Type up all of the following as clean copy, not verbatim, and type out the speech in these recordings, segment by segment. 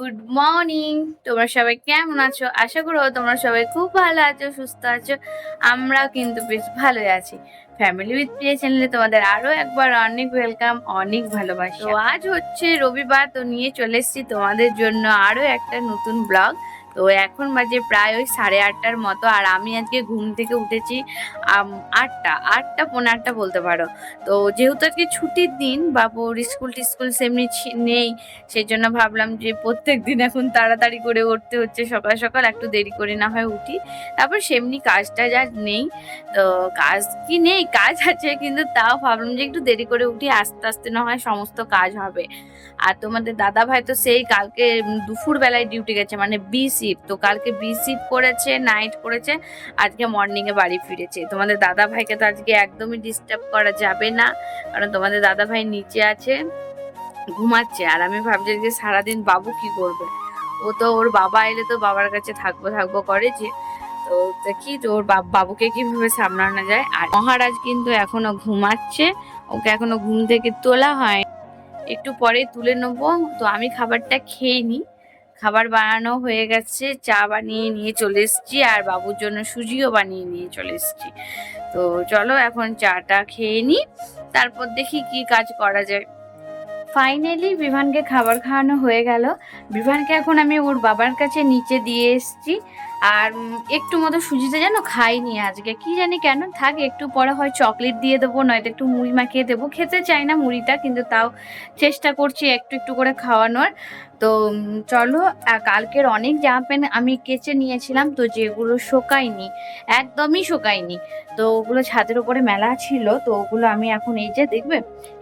Good morning. তোমরা সবাই কেমন আছো? আশা করো তোমরা সবাই খুব ভালো আছো, সুস্থ আছো। আমরা কিন্তু বেশ ভালোই আছি। ফ্যামিলি উইথ প্রিয়া চ্যানেলে তোমাদের আরো একবার অনেক ওয়েলকাম, অনেক ভালোবাসা। তো আজ হচ্ছে রবিবার, তো নিয়ে চলে এসেছি তোমাদের জন্য আরো একটা নতুন ব্লগ। তো এখন বাজে প্রায় ওই 8:30টার মতো, আর আমি আজকে ঘুম থেকে উঠেছি 8টা 8টা 8:45 বলতে পারো। তো যেহেতু আজকে ছুটির দিন, বাবুর স্কুল টিস্কুল সেমনি নেই, সেই জন্য ভাবলাম যে প্রত্যেক দিন এখন তাড়াতাড়ি করে উঠতে হচ্ছে, সকাল সকাল একটু দেরি করে না হয় উঠি। তারপর সেমনি কাজটা যা নেই, তো কাজ কি নেই, কাজ আছে, কিন্তু তাও ভাবলাম যে একটু দেরি করে উঠি, আস্তে আস্তে না হয় সমস্ত কাজ হবে। আর তোমাদের দাদা ভাই তো সেই কালকে দুপুর বেলায় ডিউটি গেছে, মানে বি শিফট, তো কালকে বি শিফট করেছে, নাইট করেছে, আজকে মর্নিং এ বাড়ি ফিরেছে। তোমাদের দাদা ভাইকে তো আজকে একদমই ডিস্টার্ব করা যাবে না, কারণ তোমাদের দাদা ভাই নিচে আছে, ঘুমাচ্ছে। আর আমি ভাবছি যে সারাদিন বাবু কি করবে, ও তো ওর বাবা এলে তো বাবার কাছে থাকবো থাকবো করে যে। তো দেখি তো ওর বাবুকে কিভাবে সামলানো যায়। আর মহারাজ কিন্তু এখনো ঘুমাচ্ছে, ওকে এখনো ঘুম থেকে তোলা হয়, একটু পরে তুলে নেবো। তো আমি খাবারটা খেয়ে নিই। খাবার বানানো হয়ে গেছে, চা বানিয়ে নিয়ে চলে এসেছি, আর বাবুর জন্য সুজিও বানিয়ে নিয়ে চলে এসেছি। তো চলো এখন চাটা খেয়ে নিই, তারপর দেখি কি কাজ করা যায়। ফাইনালি বিভানকে খাবার খাওয়ানো হয়ে গেল। বিভানকে এখন আমি ওর বাবার কাছে নিচে দিয়ে এসেছি। আর একটু মতো সুজিতে যেন খাইনি আজকে, কি জানি কেন। থাক, একটু পরে হয় চকলেট দিয়ে দেবো, নয়তো একটু মুড়ি মাখিয়ে দেবো। খেতে চাই না মুড়িটা, কিন্তু তাও চেষ্টা করছি একটু একটু করে খাওয়ানোর। তো চলো, কালকের অনেক জামা প্যান্ট আমি কেচে নিয়েছিলাম, তো যেগুলো শোকায়নি, একদমই শোকায়নি, তো ওগুলো ছাদের উপরে মেলা ছিল। তো ওগুলো আমি এখন এই যে দেখবে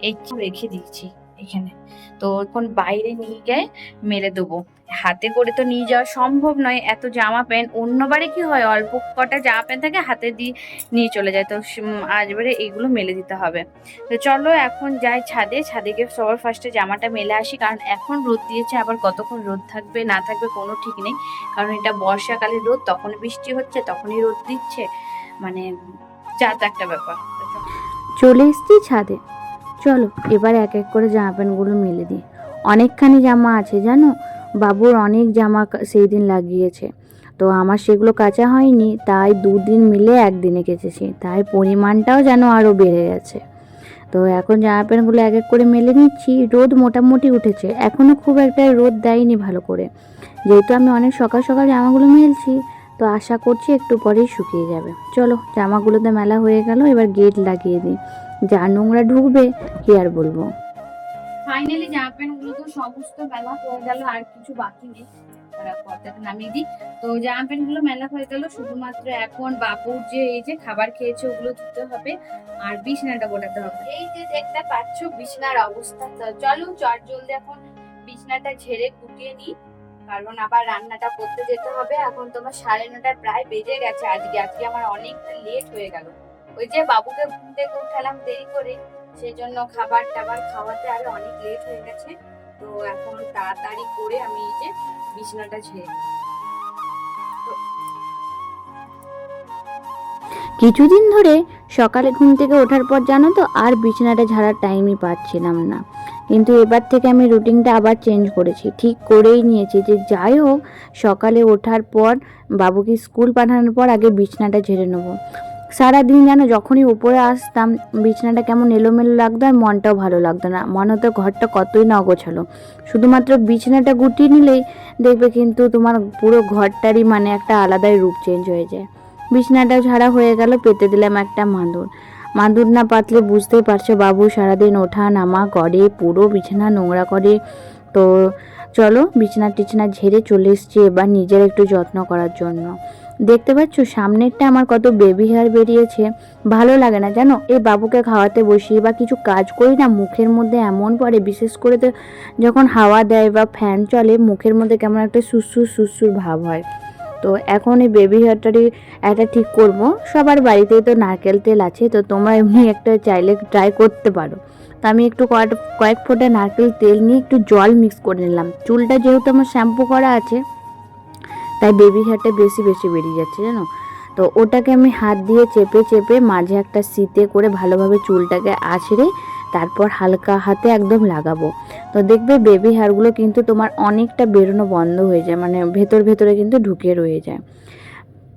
এই রেখে দিয়েছি এখানে। তো এখন বাইরে নিয়ে গিয়ে মেলে দেবো, হাতে করে তো নিয়ে যাওয়া সম্ভব নয় এত জামা প্যান্ট। অন্যবারে কি হয়, অল্প কটা জামা প্যান্ট থাকে, হাতে দিয়ে নিয়ে চলে যায়। তো আজবারে এইগুলো মেলে দিতে হবে। তো চলো এখন যাই ছাদে, ছাদে গিয়ে সবার ফার্স্টে জামাটা মেলে আসি, কারণ এখন রোদ দিয়েছে, আবার কতক্ষণ রোদ থাকবে না থাকবে কোনো ঠিক নেই। কারণ এটা বর্ষাকালের রোদ, তখন বৃষ্টি হচ্ছে তখনই রোদ দিচ্ছে, মানে যা তা একটা ব্যাপার। চলে এসছি ছাদে। চলো এবার এক এক করে জামা প্যান্টগুলো মেলে দিই। অনেকখানি জামা আছে জানো, বাবুর অনেক জামা সেই দিন লাগিয়েছে, তো আমার সেগুলো কাচা হয়নি, তাই 2 দিন মিলে একদিনে কেচেছি, তাই পরিমাণটাও যেন আরও বেড়ে গেছে। তো এখন জামা প্যান্টগুলো এক এক করে মেলে নিচ্ছি। রোদ মোটামুটি উঠেছে, এখনও খুব একটা রোদ দেয়নি ভালো করে, যেহেতু আমি অনেক সকাল সকাল জামাগুলো মেলছি, তো আশা করছি একটু পরেই শুকিয়ে যাবে। চলো জামাগুলোতে মেলা হয়ে গেল, এবার গেট লাগিয়ে দিই, যা নোংরা ঢুকবে কি আর বলবো। ফাইনালি জামা প্যান্ট গুলো তো সমস্ত মেলা হয়ে গেল, আর কিছু বাকি নেই, পর্দাটা নামিয়ে দিই। তো জামা প্যান্ট গুলো মেলা হয়ে গেল, শুধুমাত্র এখন বাবুর যে এই যে খাবার খেয়েছে ওগুলো ধুতে হবে, আর বিছানাটা গোটাতে হবে। এই যে দেখতে পাচ্ছ বিছানার অবস্থা, চলো চট জলদি এখন বিছানাটা ঝেড়ে কুটিয়ে নিই, কারণ আবার রান্নাটা করতে যেতে হবে। এখন তোমার 9:30 প্রায় বেজে গেছে, আজকে আজকে আমার অনেকটা লেট হয়ে গেল। ওই যে বাবুকে ঘুম থেকে উঠালাম দেরি করে, সেই জন্য খাবার টাবার খাওয়াতে আরো অনেক লেট হয়ে গেছে। তো এখন তাড়াতাড়ি করে আমি এই যে বিছানাটা ঝেড়ে কিছুদিন ধরে সকালে ঘুম থেকে ওঠার পর জানো তো আর বিছানাটা ঝাড়ার টাইমই পাচ্ছিলাম না, কিন্তু এবার থেকে আমি রুটিনটা আবার চেঞ্জ করেছি, ঠিক করেই নিয়েছি যে যাই হোক সকালে ওঠার পর বাবুকে স্কুল পাঠানোর পর আগে বিছানাটা ঝেড়ে নেবো। সারাদিন যেন যখনই উপরে আসতাম বিছানাটা কেমন এলোমেলো লাগতো, আর মনটাও ভালো লাগতো না, মনে হতো ঘরটা কতই না অগোছালো। শুধুমাত্র বিছানাটা গুটিয়ে নিলেই দেখবে কিন্তু তোমার পুরো ঘরটারই মানে একটা আলাদাই রূপ চেঞ্জ হয়ে যায়। বিছানাটা ঝাড়া হয়ে গেল, পেতে দিলাম একটা মাদুর। মাদুর না পাতলে বুঝতেই পারছো বাবু সারাদিন ওঠা নামা করে, পুরো বিছানা নোংরা করে। তো চলো বিছানা টিছানা ঝেড়ে চলে এসছি এবার নিজের একটু যত্ন করার জন্য। দেখতে পাচ্ছ সামনেরটা আমার কত বেবি হেয়ার বেরিয়েছে, ভালো লাগে না জানো। এই বাবুকে খাওয়াতে বসি বা কিছু কাজ করি না, মুখের মধ্যে এমন পড়ে, বিশেষ করে তো যখন হাওয়া দেয় বা ফ্যান চলে, মুখের মধ্যে কেমন একটা সুসুর সুসুর ভাব হয়। তো এখন এই বেবি হেয়ারটারই একটা ঠিক করব। সবার বাড়িতেই তো নারকেল তেল আছে, তো তোমরা এমনি একটা চাইলে ট্রাই করতে পারো। তো আমি একটু কয়েক ফোঁটা নারকেল তেল নিয়ে একটু জল মিক্স করে নিলাম। চুলটা যেহেতু আমার শ্যাম্পু করা আছে, তাই বেবি হেয়ারটা বেশি বেশি বেরিয়ে যাচ্ছে জানো। তো ওটাকে আমি হাত দিয়ে চেপে চেপে মাঝে একটা সিতে করে ভালোভাবে চুলটাকে আঁচড়ে তারপর হালকা হাতে একদম লাগাবো। তো দেখবে বেবি হেয়ারগুলো কিন্তু তোমার অনেকটা বেরোনো বন্ধ হয়ে যায়, মানে ভেতরে কিন্তু ঢুকে রয়ে যায়।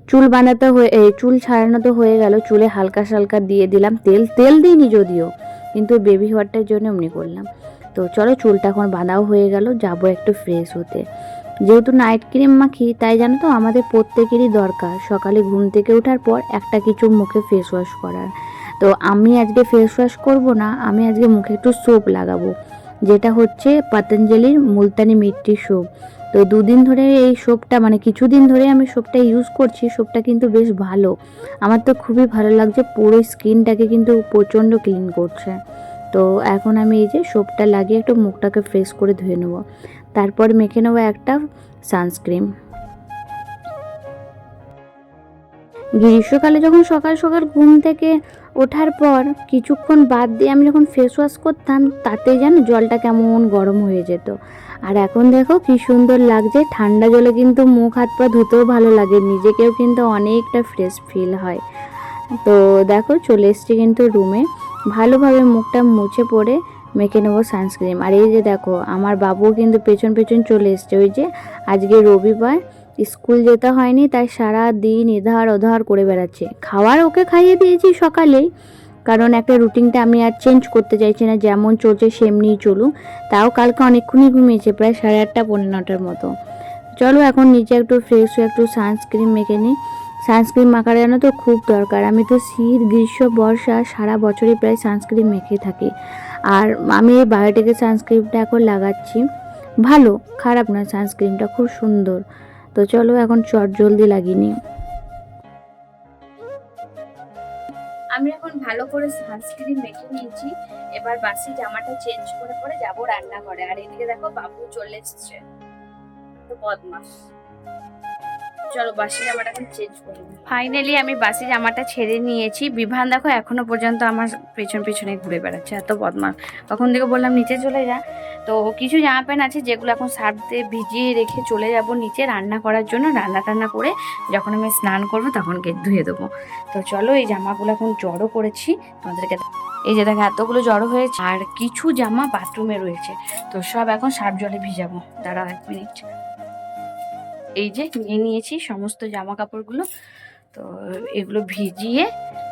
চুল বানাতে হয়ে চুল ছাড়ানো তো হয়ে গেল, চুলে হালকা সালকা দিয়ে দিলাম তেল, তেল দিইনি যদিও, কিন্তু বেবি হেয়ারটার জন্য এমনি করলাম। তো চলো চুলটা এখন বাঁধাও হয়ে গেল, যাবো একটু ফ্রেশ হতে। যেহেতু নাইট ক্রিম মাখি তাই জানো তো আমাদের প্রত্যেকেরই দরকার সকালে ঘুম থেকে ওঠার পর একটা কিছু মুখে ফেস ওয়াশ করার। তো আমি আজকে ফেস ওয়াশ করবো না, আমি আজকে মুখে একটু সোপ লাগাবো, যেটা হচ্ছে পতঞ্জলির মুলতানি মিট্টি সোপ। তো দুদিন ধরে এই সোপটা, মানে কিছুদিন ধরে আমি সোপটা ইউজ করছি। সোপটা কিন্তু বেশ ভালো, আমার তো খুবই ভালো লাগছে, পুরো স্কিনটাকে কিন্তু প্রচণ্ড ক্লিন করছে। তো এখন আমি এই যে সোপটা লাগিয়ে একটু মুখটাকে ফ্রেশ করে ধুয়ে নেবো, তারপর মেখে নেবো একটা সানস্ক্রিন। গ্রীষ্মকালে যখন সকাল সকাল ঘুম থেকে ওঠার পর কিছুক্ষণ বাদ দিয়ে আমি যখন ফেস ওয়াশ করতাম, তাতে যেন জলটা কেমন গরম হয়ে যেত। আর এখন দেখো কি সুন্দর লাগছে, ঠান্ডা জলে কিন্তু মুখ হাত পা ধুতেও ভালো লাগে, নিজেকেও কিন্তু অনেকটা ফ্রেশ ফিল হয়। তো দেখো চলে এসছি কিন্তু রুমে, ভালোভাবে মুখটা মুছে পড়ে মেখে নেবো সানস্ক্রিন। আর এই যে দেখো আমার বাবুও কিন্তু পেছন পেছন চলে এসছে, ওই যে আজকে রবিবার স্কুল যেতে হয়নি তাই সারা দিন এধার ওধার করে বেড়াচ্ছে। খাওয়ার ওকে খাইয়ে দিয়েছি সকালেই, কারণ একটা রুটিনটা আমি আর চেঞ্জ করতে চাইছি না, যেমন চলছে সেমনিই চলুক। তাও কালকে অনেকক্ষণই ঘুমিয়েছে, প্রায় 8:30 পৌনে 9টার মতো। চলো এখন নিচে একটু ফ্রেশ হয়ে একটু সানস্ক্রিন মেখে নিই। সানস্ক্রিন মাখার জন্য তো খুব দরকার, আমি তো শীত গ্রীষ্ম বর্ষা সারা বছরই প্রায় সানস্ক্রিন মেখে থাকি। আর আমি এই বায়োটেকের সানস্ক্রিনটা এখন লাগাচ্ছি, ভালো খারাপ না, সানস্ক্রিনটা খুব সুন্দর। তো চলো এখন চট জলদি লাগিয়ে নিই। আমি এখন ভালো করে সানস্ক্রিন মেখে নিয়েছি, এবার বাসি জামাটা চেঞ্জ করে পরে যাবো রান্নাঘরে। আর এদিকে দেখো বাবু চলে এসছে, তো বদমাস। চলো বাসি জামাটা এখন চেঞ্জ করে নিই। ফাইনালি আমি বাসি জামাটা ছেড়ে নিয়েছি। বিভান দেখো এখনো পর্যন্ত আমার পেছনে ঘুরে বেড়াচ্ছে, এত বদমাস। তখন থেকে বললাম নিচে চলে যা। তো কিছু জামা প্যান্ট আছে যেগুলো এখন সার্ফ দিয়ে ভিজিয়ে রেখে চলে যাব নিচে রান্না করার জন্য। রান্না টান্না করে যখন আমি স্নান করবো তখন ধুয়ে দেবো। তো চলো এই জামাগুলো এখন জড়ো করেছি তোমাদেরকে, এই যে দেখো এতগুলো জড়ো হয়েছে। আর কিছু জামা বাথরুমে রয়েছে, তো সব এখন সার্ফ জলে ভিজাবো। দাঁড়াও 1 মিনিট। এই যে নিয়ে নিয়েছি সমস্ত জামা কাপড়গুলো, তো এগুলো ভিজিয়ে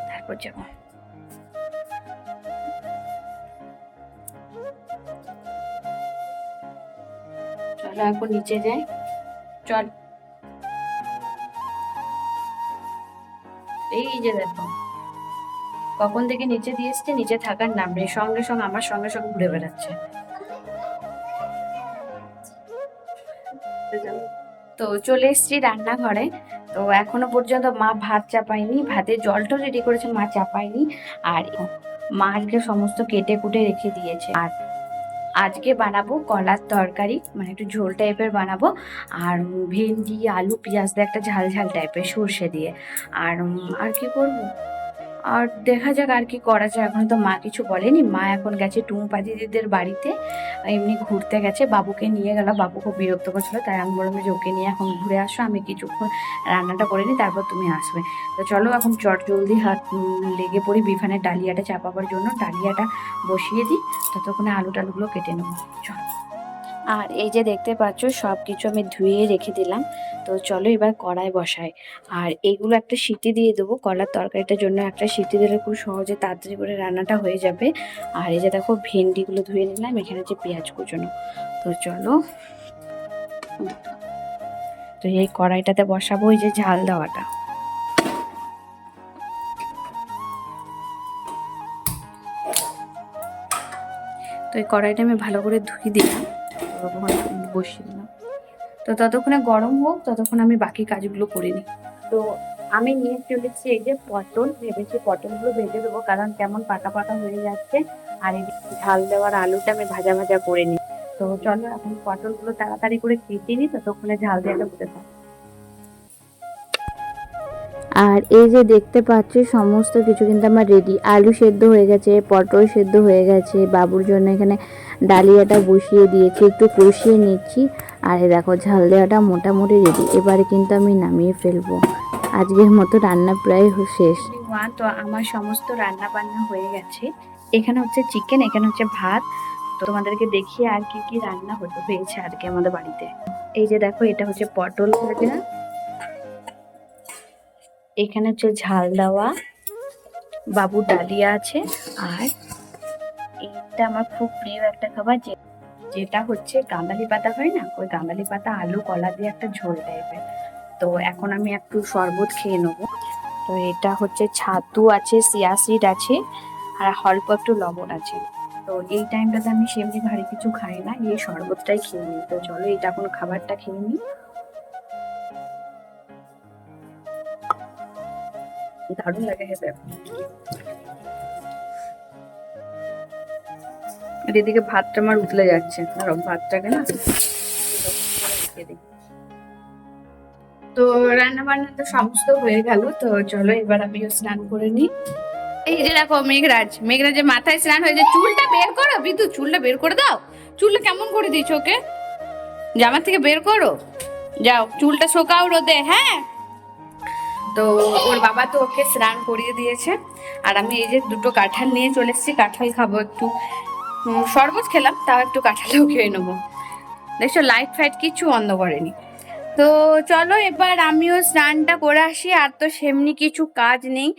তারপর যাব। চলো এখন নিচে যাই, চল। এই যে দেখো কখন থেকে নিচে দিয়ে এসছে, নিচে থাকার নাম নেই, সঙ্গে সঙ্গে আমার সঙ্গে সঙ্গে ঘুরে বেড়াচ্ছে। তো চলে এসছি রান্নাঘরে। তো এখনো পর্যন্ত মা ভাত চাপায়নি, ভাতের জলটা রেডি করেছে, মা চাপায়নি। আর মা আজকে সমস্ত কেটে কুটে রেখে দিয়েছে। আর আজকে বানাবো কলার তরকারি, মানে একটু ঝোল টাইপের বানাবো। আর ভেন্ডি আলু পেঁয়াজ দিয়ে একটা ঝাল ঝাল টাইপের সর্ষে দিয়ে। আর কি করবো, আর দেখা যাক আর কি করা যায়। এখন তো মা কিছু বলেনি, মা এখন গেছে টুম্পা দিদিদের বাড়িতে, এমনি ঘুরতে গেছে, বাবুকে নিয়ে গেল। বাবু খুব বিরক্ত করছিল, তাই আমি বললাম যে ওকে নিয়ে এখন ঘুরে আসো, আমি কিছুক্ষণ রান্নাটা করে নিই, তারপর তুমি আসবে। তো চলো এখন চট জলদি লেগে পড়ি বিফানের ডালিয়াটা চাপাবার জন্য। ডালিয়াটা বসিয়ে দিই, ততক্ষণে আলু টালুগুলো কেটে নেবো। চলো। আর এই যে দেখতে পাচ্ছ সব কিছু আমি ধুয়ে রেখে দিলাম। তো চলো এবার কড়াই বসাই। আর এইগুলো একটা সিটি দিয়ে দেবো, কলার তরকারিটার জন্য একটা সিটি দিলে খুব সহজে তাড়াতাড়ি করে রান্নাটা হয়ে যাবে। আর এই যে দেখো ভেন্ডিগুলো ধুয়ে নিলাম, এখানে যে পেঁয়াজ কুচোনো। তো চলো, তো এই কড়াইটাতে বসাবো এই যে ঝাল দেওয়াটা। তো এই কড়াইটা আমি ভালো করে ধুয়ে দিলাম, বসিয়ে দিলাম। তো ততক্ষণে গরম হোক, ততক্ষণ আমি বাকি কাজগুলো করে নিই। তো আমি নিয়ে চলেছি এই যে পটল, ভেবেছি পটলগুলো ভেজে দেবো, কারণ কেমন পাকা পাকা হয়ে যাচ্ছে। আর এই ঝাল দেওয়ার আলুটা আমি ভাজা ভাজা করে নিই। তো চলো এখন পটলগুলো তাড়াতাড়ি করে কেটে নিই, ততক্ষণে ঝাল দেওয়াটা হতে থাক। আর এই যে দেখতে পাচ্ছ সমস্ত কিছু কিন্তু আমার রেডি, আলু সেদ্ধ হয়ে গেছে, পটল সেদ্ধ হয়ে গেছে, বাবুর জন্য এখানে ডালিয়াটা বসিয়ে দিয়েছি, একটু কষিয়ে নিচ্ছি। আর দেখো ঝাল দেওয়াটা মোটামুটি রেডি, এবারে কিন্তু আমি নামিয়ে ফেলবো। আজকের মতো রান্না প্রায় শেষ। তো আমার সমস্ত রান্না বান্না হয়ে গেছে। এখানে হচ্ছে চিকেন, এখানে হচ্ছে ভাত। তো তোমাদেরকে দেখিয়ে আর কি কি রান্না হয়েছে আর কি আমাদের বাড়িতে। এই যে দেখো, এটা হচ্ছে পটল ভাজা, এখানে হচ্ছে ঝাল দেওয়া, বাবু ডালিয়া আছে, আর এইটা আমার খুব প্রিয় একটা খাবার, যেটা হচ্ছে গাঁদালি পাতা হয় না, ওই গাঁদালি পাতা আলু কলা দিয়ে একটা ঝোল টাইপের। তো এখন আমি একটু শরবত খেয়ে নেবো। তো এটা হচ্ছে ছাতু আছে, চিয়া সিড আছে, আর অল্প একটু লবণ আছে। তো এই টাইমটাতে আমি সেমনি ভারী কিছু খাই না, এই শরবতটাই খেয়ে নিই। তো চলো এটা এখন খাবারটা খেয়ে নিই। দারুণ লাগে খেতে। আর এদিকে ভাতটা আমার উতলে যাচ্ছে, আর ভাতটাকে না রেখে দিই। তো রান্না বান্না তো সমস্ত হয়ে গেল। তো চলো এবার আমিও স্নান করে নিই। এই যে দেখো মেঘরাজের মাথায় স্নান হয়েছে। চুলটা বের করো বিদু, চুলটা বের করে দাও। চুলটা কেমন করে দিয়েছো ওকে, জামা থেকে বের করো, যাও চুলটা শোকাও রোদে। হ্যাঁ, তো ওর বাবা তো ওকে স্নান করিয়ে দিয়েছে। আর আমি এই যে দুটো কাঁঠাল নিয়ে চলে এসেছি, কাঁঠাল খাবো একটু। শরবত খেলাম, তাও একটু কাঁঠালও খেয়ে নেবো। দেখছো লাইট ফাইট কিছু বন্ধ করেনি। তো চলো এবার আমিও স্নানটা করে আসি, আর তো সেমনি কিছু কাজ নেই।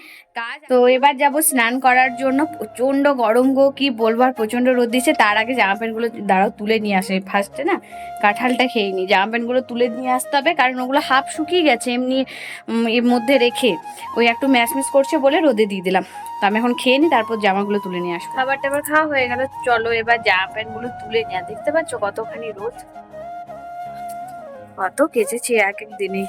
তো এবার যাব স্নান করার জন্য। প্রচন্ড গরম গো, কি বলবো, আর প্রচন্ড রোদ দিচ্ছে। তার আগে জামা প্যান্ট গুলো দাঁড়াও তুলে নিয়ে আসে ফার্স্টে না, কাঁঠালটা খেয়ে নি। জামা প্যান্ট গুলো তুলে নিয়ে আসতে হবে, কারণ ওগুলো হাফ শুকিয়ে গেছে এমনি এর মধ্যে রেখে। ওই একটু ম্যাচম্যাচ করছে বলে রোদে দিয়ে দিলাম। তো আমি এখন খেয়ে নি, তারপর জামাগুলো তুলে নিয়ে আসবো। খাবার টাবার খাওয়া হয়ে গেল, চলো এবার জামা প্যান্ট গুলো তুলে নিয়ে। দেখতে পাচ্ছ কতখানি রোদ, কত কেচেছি এক এক দিনে।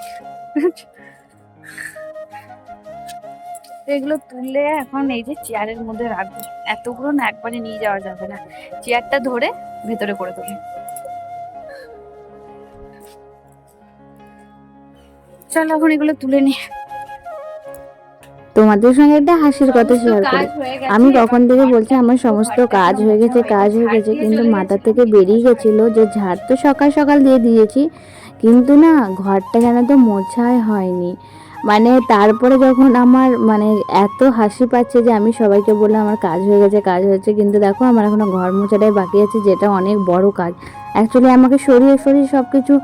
এগুলো তুলে এখন এই যে চেয়ারের মধ্যে রাখবো। এতগুলো না একবারে নিয়ে যাওয়া যাবে না, চেয়ারটা ধরে ভেতরে করে দেবো। চলো এখন এগুলো তুলে নি। তোমাদের সঙ্গে একটা হাসির কথা শেয়ার করি। আমি কখন থেকে বলছি আমার সমস্ত কাজ হয়ে গেছে, কাজ হয়ে গেছে, কিন্তু মাথা থেকে বেরিয়ে গেছিল যে ঝাড় তো সকাল সকাল দিয়ে দিয়েছি, কিন্তু না ঘরটা যেন তো মোছাই হয়নি। মানে তারপরে যখন আমার মানে এত হাসি পাচ্ছে যে আমি সবাইকে বললাম আমার কাজ হয়ে গেছে, কাজ হয়েছে, কিন্তু দেখো আমার এখনো ঘর মোছাটাই বাকি আছে, যেটা অনেক বড় কাজ। অ্যাকচুয়ালি আমাকে সরিয়ে সরিয়ে সব কিছু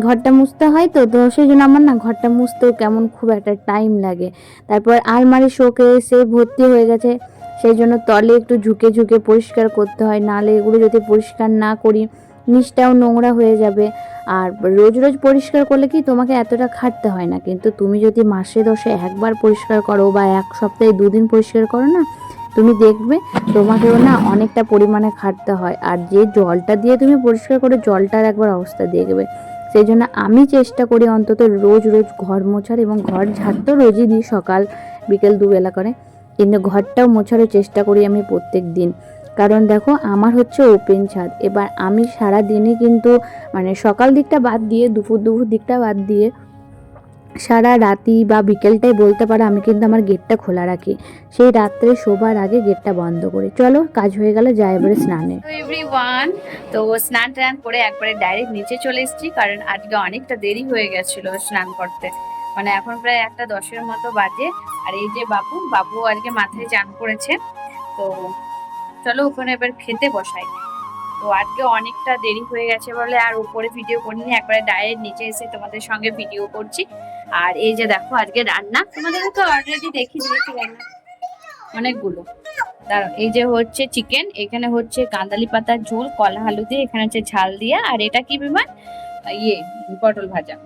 ঘরটা মুছতে হয়, তো তো সেই জন্য আমার না ঘরটা মুছতেও কেমন খুব একটা টাইম লাগে। তারপর আলমারি শোকেসে ভর্তি হয়ে গেছে, সেই জন্য তলে একটু ঝুঁকে ঝুঁকে পরিষ্কার করতে হয়, নাহলে এগুলো যদি পরিষ্কার না করি নিচটাও নোংরা হয়ে যাবে। আর রোজ রোজ পরিষ্কার করলে কি তোমাকে এতটা খাটতে হয় না, কিন্তু তুমি যদি মাসে 10-এ একবার পরিষ্কার করো বা এক সপ্তাহে 2 দিন পরিষ্কার করো না, তুমি দেখবে তোমাকেও না অনেকটা পরিমাণে খাটতে হয়। আর যে জলটা দিয়ে তুমি পরিষ্কার করো, জলটার একবার অবস্থা দেখবে। সেই জন্য আমি চেষ্টা করি অন্তত রোজ রোজ ঘর মোছার, এবং ঘর ঝাড় তো রোজই দিই, সকাল বিকেল দুবেলা করে, কিন্তু ঘরটাও মোছারও চেষ্টা করি আমি প্রত্যেক দিন। কারণ দেখো আমার হচ্ছে ওপেন ছাদ, এবার আমি সারা দিনই কিন্তু মানে সকাল দিকটা বাদ দিয়ে দুপুর দিকটা বাদ দিয়ে সারা রাতি বা বিকেলটাই বলতে পারো আমি কিন্তু আমার গেটটা খোলা রাখি, সেই রাত্রে শোবার আগে গেটটা বন্ধ করে। চলো কাজ হয়ে গেল, যাই এবারে স্নানে। তো এভরিওয়ান, তো স্নান টান করে একবারে ডাইরেক্ট নিচে চলে এসেছি, কারণ আজকে অনেকটা দেরি হয়ে গেছিল স্নান করতে। মানে এখন প্রায় 1:10-এর মতো বাজে। আর এই যে বাবু আজকে মাথায় চান করেছে। তো চলো ওখানে এবার খেতে বসাই। তো আজকে অনেকটা দেরি হয়ে গেছে বলে আর উপরে ভিডিও করিনি, একবারে ডাইরেক্ট নিচে এসে তোমাদের সঙ্গে ভিডিও করছি। আর এই যে দেখো আজকে রান্না, তোমাদের তো অলরেডি দেখিয়ে দিয়েছি রান্না অনেকগুলো। দাঁড়াও, এই যে হচ্ছে চিকেন, এখানে হচ্ছে কাঁদালি পাতার ঝোল কলা আলু দিয়ে, এখানে হচ্ছে ঝাল দিয়া, আর এটা কি বিমান পটল ভাজা।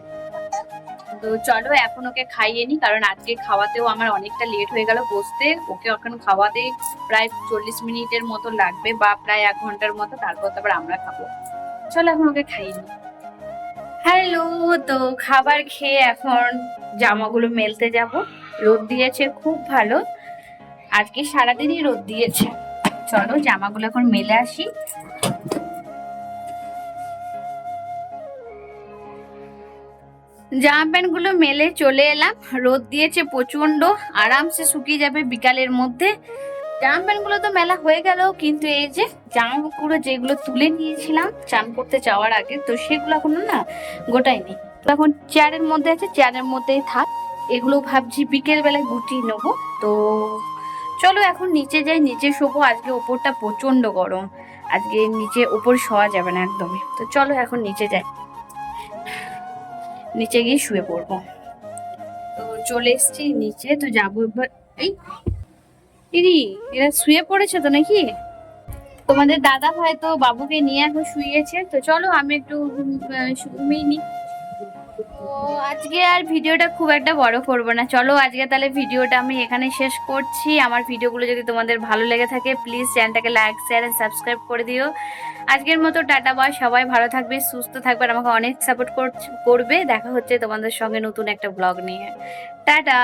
তো চলো এখন ওকে খাইয়ে নি, কারণ আজকে খাওয়াতেও আমার অনেকটা লেট হয়ে গেল বসতে। ওকে এখন খাওয়াতে প্রায় 40 মিনিটের মতো লাগবে, বা প্রায় 1 ঘন্টার মতো, তারপর আমরা খাবো। চলো এখন ওকে খাইয়ে নি। হ্যালো, তো খাবার খেয়ে এখন জামাগুলো মেলতে যাব। রোদ দিয়েছে খুব ভালো, আজকে সারাদিনই রোদ দিয়েছে। চলো জামাগুলো এখন মেলে আসি। জামা প্যান্ট গুলো মেলে চলে এলাম, রোদ দিয়েছে প্রচন্ড, আরামসে শুকিয়ে যাবে বিকালের মধ্যে। জামা প্যান্ট গুলো তো মেলা হয়ে গেল, কিন্তু এই যে জামাগুলো যেগুলো তুলে নিয়েছিলাম চান করতে যাওয়ার আগে, তো সেগুলো এখনো না গোটাইনি। এখন চেয়ারের মধ্যে আছে, চেয়ারের মধ্যেই থাক। এগুলো ভাবছি বিকেল বেলায় গুটিয়ে নেবো। তো চলো এখন নিচে যাই, নিচে শোবো। আজকে ওপরটা প্রচন্ড গরম, আজকে নিচে ওপর শোয়া যাবে না একদমই। তো চলো এখন নিচে যাই, নিচে গিয়ে শুয়ে পড়বো। তো চলে এসছি নিচে, তো যাবো এবার। এই দিদি, এরা শুয়ে পড়েছে তো নাকি? তোমাদের দাদা হয়তো বাবুকে নিয়ে এখন শুয়েছে। তো চলো আমি একটু ঘুমিয়ে নিই। তো আজকে আর ভিডিওটা খুব একটা বড় করব না, চলো আজকে তাহলে ভিডিওটা আমি এখানে শেষ করছি। আমার ভিডিওগুলো যদি তোমাদের ভালো লেগে থাকে প্লিজ চ্যানেলটাকে লাইক শেয়ার এন্ড সাবস্ক্রাইব করে দিও। আজকের মতো টাটা বাই, সবাই ভালো থাকবে, সুস্থ থাকবে, আর আমাকে অনেক সাপোর্ট করবে। দেখা হচ্ছে তোমাদের সঙ্গে নতুন একটা ব্লগ নিয়ে। টাটা।